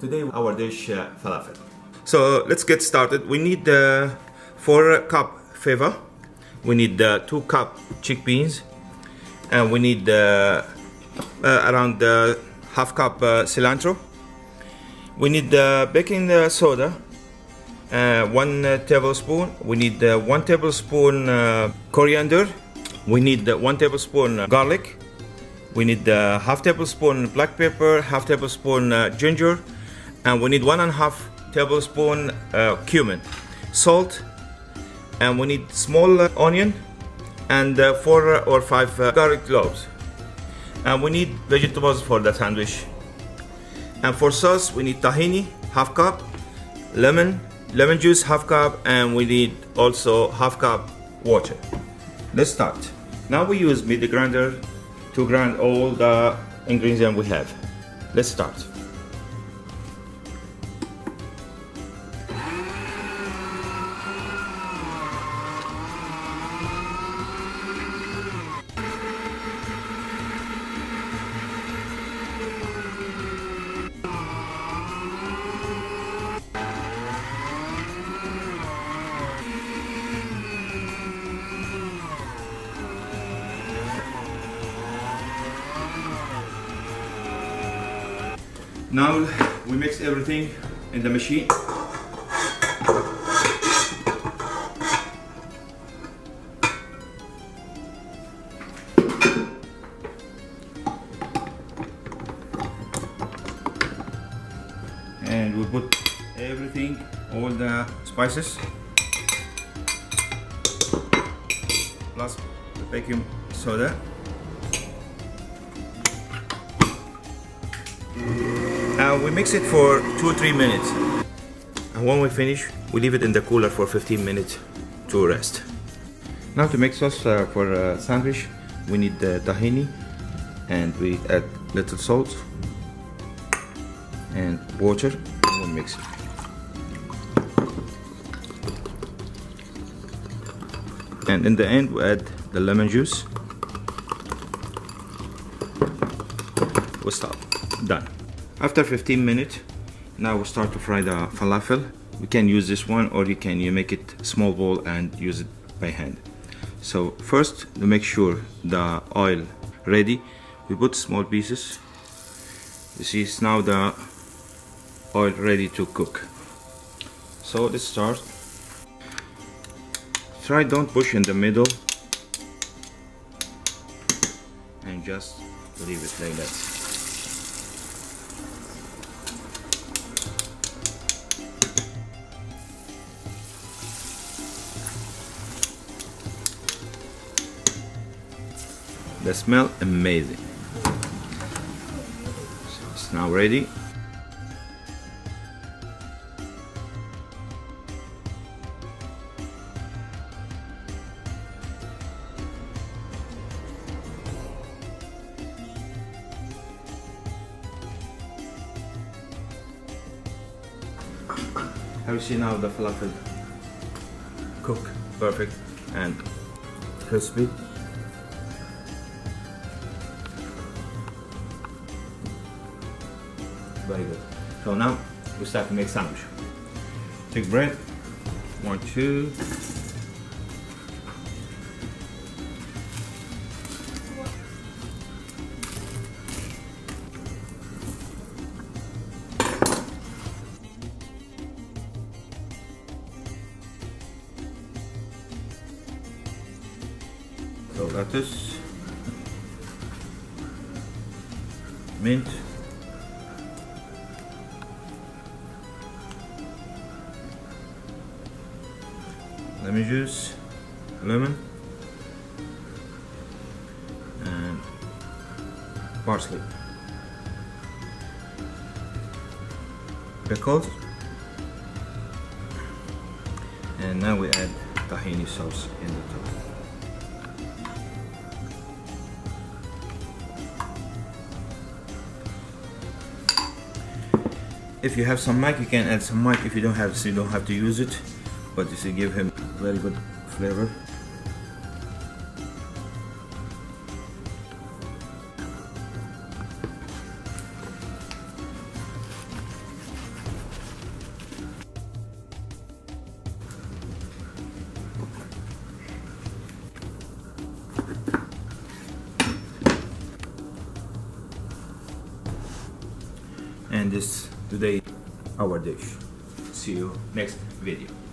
Today our dish falafel. So let's get started. We need 4 cup fava, we need 2 cup chickpeas, and we need around half cup cilantro. We need baking soda, 1 tablespoon. We need 1 tablespoon coriander. We need 1 tablespoon garlic. We need half tablespoon black pepper, half tablespoon ginger, and we need 1.5 tablespoon cumin, salt, and we need small onion and 4 or 5 garlic cloves. And we need vegetables for the sandwich. And for sauce, we need tahini, half cup, lemon juice, half cup, and we need also half cup water. Let's start. Now we use meat grinder to grind all the ingredients we have. Let's start. Now we mix everything in the machine. And we put everything, all the spices, plus the baking soda. And we mix it for 2 or 3 minutes. And when we finish, we leave it in the cooler for 15 minutes to rest. Now to make sauce for sandwich, we need the tahini, and we add little salt and water, and we mix it. And in the end, we add the lemon juice. We stop. Done. After 15 minutes, now we start to fry the falafel. We can use this one, or you make it small ball and use it by hand. So first, to make sure the oil ready, we put small pieces. You see, it's now the oil ready to cook. So let's start. Try don't push in the middle, and just leave it like that. They smell amazing. So it's now ready. Have you seen how the falafel cook perfect and crispy? Very good. So now we start to make sandwich. Take bread. 1, 2. So lettuce, mint, lemon juice, lemon, and parsley, pickles, and now we add tahini sauce in the top. If you have some mic, you can add some mic. If you don't have, so you don't have to use it, but this will give him very good flavor. this today our dish. See you next video.